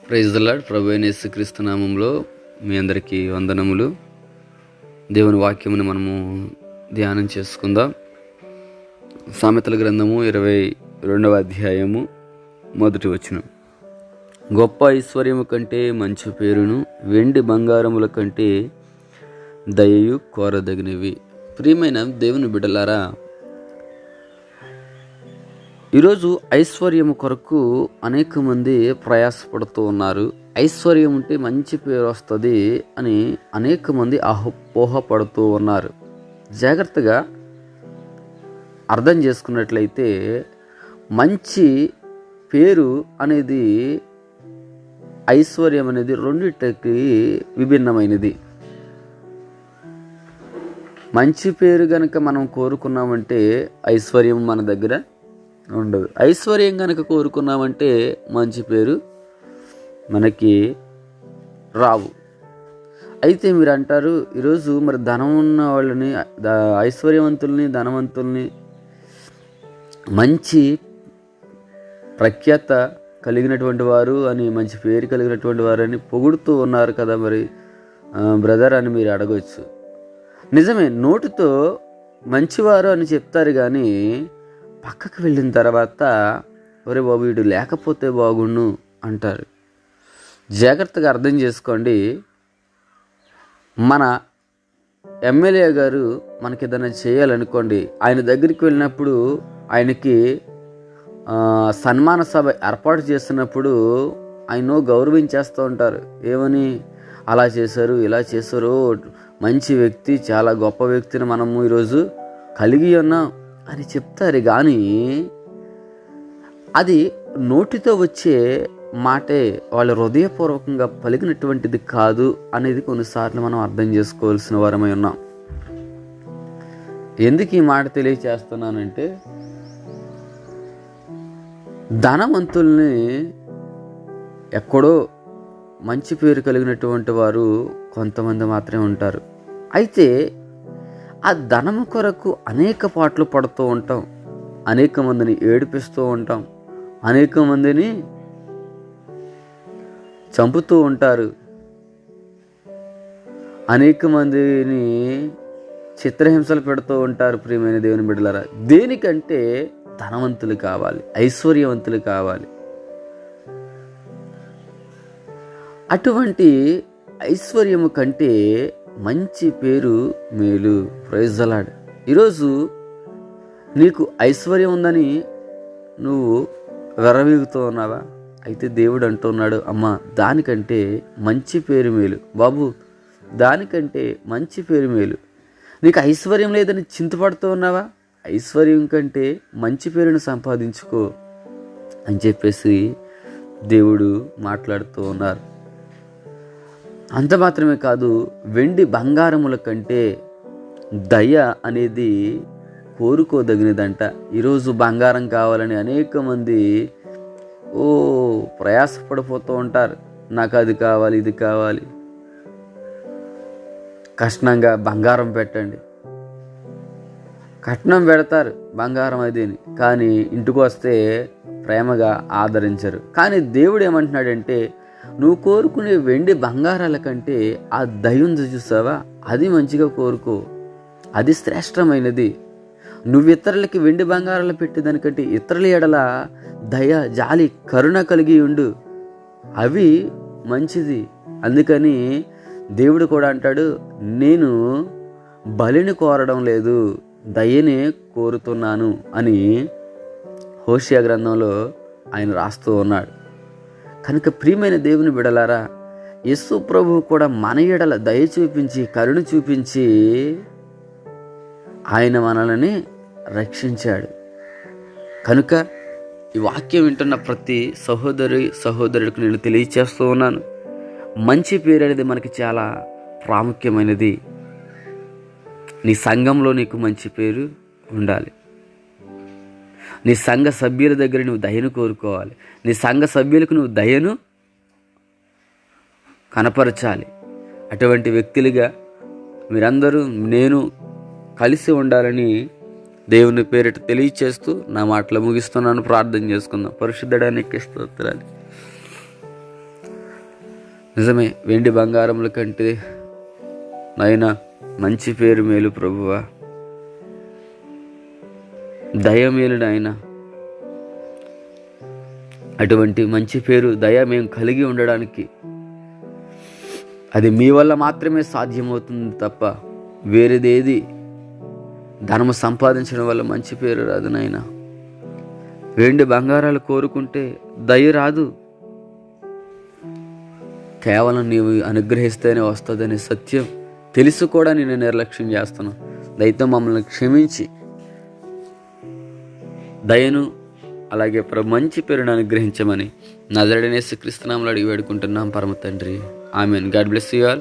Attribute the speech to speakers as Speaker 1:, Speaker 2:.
Speaker 1: Praise the lord. ప్రభువైన యేసుక్రీస్తు నామములో మీ అందరికీ వందనములు. దేవుని వాక్యమును మనము ధ్యానం చేసుకుందాం. సామెతల గ్రంథము 22వ అధ్యాయము 1వ వచనం. గొప్ప ఐశ్వర్యము కంటే మంచి పేరును, వెండి బంగారముల కంటే దయయు కోరదగినవి. ప్రియమైన దేవుని బిడ్డలారా, ఈరోజు ఐశ్వర్యం కొరకు అనేక మంది ప్రయాసపడుతూ ఉన్నారు. ఐశ్వర్యం ఉంటే మంచి పేరు వస్తుంది అని అనేక మంది అపోహపడుతూ ఉన్నారు. జాగ్రత్తగా అర్థం చేసుకున్నట్లయితే మంచి పేరు అనేది, ఐశ్వర్యం అనేది రెండింటికి విభిన్నమైనది. మంచి పేరు గనక మనం కోరుకున్నామంటే ఐశ్వర్యం మన దగ్గర ఉండదు. ఐశ్వర్యం కనుక కోరుకున్నామంటే మంచి పేరు మనకి రావు. అయితే మీరు అంటారు, ఈరోజు మరి ధనం ఉన్న వాళ్ళని, ఐశ్వర్యవంతుల్ని, ధనవంతుల్ని, మంచి ప్రఖ్యాత కలిగినటువంటి వారు అని, మంచి పేరు కలిగినటువంటి వారు అని పొగుడుతూ ఉన్నారు కదా మరి బ్రదర్ అని మీరు అడగవచ్చు. నిజమే, నోటితో మంచివారు అని చెప్తారు కానీ పక్కకు వెళ్ళిన తర్వాత ఒరే బాబు వీడు లేకపోతే బాగుండు అంటారు. జాగ్రత్తగా అర్థం చేసుకోండి. మన ఎమ్మెల్యే గారు మనకి ఏదైనా చేయాలనుకోండి, ఆయన దగ్గరికి వెళ్ళినప్పుడు ఆయనకి సన్మాన సభ ఏర్పాటు చేస్తున్నప్పుడు ఆయన గౌరవించేస్తూ ఉంటారు. ఏమని, అలా చేశారు, ఇలా చేశారు, మంచి వ్యక్తి, చాలా గొప్ప వ్యక్తిని మనము ఈరోజు కలిగి ఉన్నాం అని చెప్తారు. కానీ అది నోటితో వచ్చే మాటే వాళ్ళ హృదయపూర్వకంగా పలికినటువంటిది కాదు అనేది కొన్నిసార్లు మనం అర్థం చేసుకోవాల్సిన వారమై ఉన్నాం. ఎందుకు ఈ మాట తెలియచేస్తున్నానంటే, ధనవంతుల్ని ఎక్కడో మంచి పేరు కలిగినటువంటి వారు కొంతమంది మాత్రమే ఉంటారు. అయితే ఆ ధనము కొరకు అనేక పాటలు పడుతూ ఉంటాం, అనేక మందిని ఏడిపిస్తూ ఉంటాం, అనేక మందిని చంపుతూ ఉంటారు, అనేక మందిని చిత్రహింసలు పెడుతూ ఉంటారు. ప్రియమైన దేవుని బిడ్డలారా, దేనికంటే ధనవంతులు కావాలి, ఐశ్వర్యవంతులు కావాలి. అటువంటి ఐశ్వర్యము కంటే మంచి పేరు మేలు. Praise the Lord. ఈరోజు నీకు ఐశ్వర్యం ఉందని నువ్వు వెర్రవీగుతూ ఉన్నావా? అయితే దేవుడు అంటున్నాడు, అమ్మా దానికంటే మంచి పేరు మేలు. బాబు దానికంటే మంచి పేరు మేలు. నీకు ఐశ్వర్యం లేదని చింతపడుతూ ఉన్నావా? ఐశ్వర్యం కంటే మంచి పేరును సంపాదించుకో అని చెప్పేసి దేవుడు మాట్లాడుతూ ఉన్నారు. అంత మాత్రమే కాదు, వెండి బంగారముల కంటే దయ అనేది కోరుకోదగినదంట. ఈరోజు బంగారం కావాలని అనేక మంది ప్రయాసపడిపోతూ ఉంటారు. నాకు అది కావాలి, ఇది కావాలి, కట్నంగా బంగారం పెట్టండి, కట్నం పెడతారు బంగారం అదిని, కానీ ఇంటికి వస్తే ప్రేమగా ఆదరించరు. కానీ దేవుడు ఏమంటున్నాడంటే, నువ్వు కోరుకునే వెండి బంగారాల కంటే ఆ దయ ఉంది చూసావా, అది మంచిగా కోరుకో, అది శ్రేష్టమైనది. నువ్వు ఇతరులకి వెండి బంగారాలు పెట్టేదానికంటే ఇతరుల ఎడల దయ, జాలి, కరుణ కలిగి ఉండు, అవి మంచిది. అందుకని దేవుడు కూడా అంటాడు, నేను బలిని కోరడం లేదు, దయనే కోరుతున్నాను అని హోషేయ గ్రంథంలో ఆయన రాస్తూ ఉన్నాడు. కనుక ప్రియమైన దేవుని బిడలారా, యేసు ప్రభువు కూడా మన ఎడల దయ చూపించి, కరుణ చూపించి ఆయన మనల్ని రక్షించాడు. కనుక ఈ వాక్యం వింటున్న ప్రతి సహోదరుడికి నేను తెలియచేస్తూ ఉన్నాను, మంచి పేరు అనేది మనకి చాలా ప్రాముఖ్యమైనది. నీ సంఘంలో నీకు మంచి పేరు ఉండాలి. నీ సంఘ సభ్యుల దగ్గర నువ్వు దయను కోరుకోవాలి. నీ సంఘ సభ్యులకు నువ్వు దయను కనపరచాలి. అటువంటి వ్యక్తులుగా మీరందరూ, నేను కలిసి ఉండాలని దేవుని పేరిట తెలియచేస్తూ నా మాటలు ముగిస్తున్నాను. ప్రార్థన చేసుకుందాం. పరిశుద్ధుడా నీకే స్తోత్రాలు. నిజమే, వెండి బంగారముల కంటే నాయనా మంచి పేరు మేలు ప్రభువా. దయ మేలు నాయన. అటువంటి మంచి పేరు, దయ మేము కలిగి ఉండడానికి అది మీ వల్ల మాత్రమే సాధ్యమవుతుంది తప్ప వేరేదేది ధనము సంపాదించడం వల్ల మంచి పేరు రాదు నాయన. వెండి బంగారాలు కోరుకుంటే దయ రాదు. కేవలం నీవు అనుగ్రహిస్తేనే వస్తుందనే సత్యం తెలుసు కూడా నేను నిర్లక్ష్యం చేస్తున్నాను. దయతో మమ్మల్ని క్షమించి దయను అలాగే మంచి పేరును అనుగ్రహించమని నజరేయుడైన యేసుక్రీస్తు నామములో అడిగి వేడుకుంటున్నాం పరమ తండ్రి. ఆమేన్. God bless you all.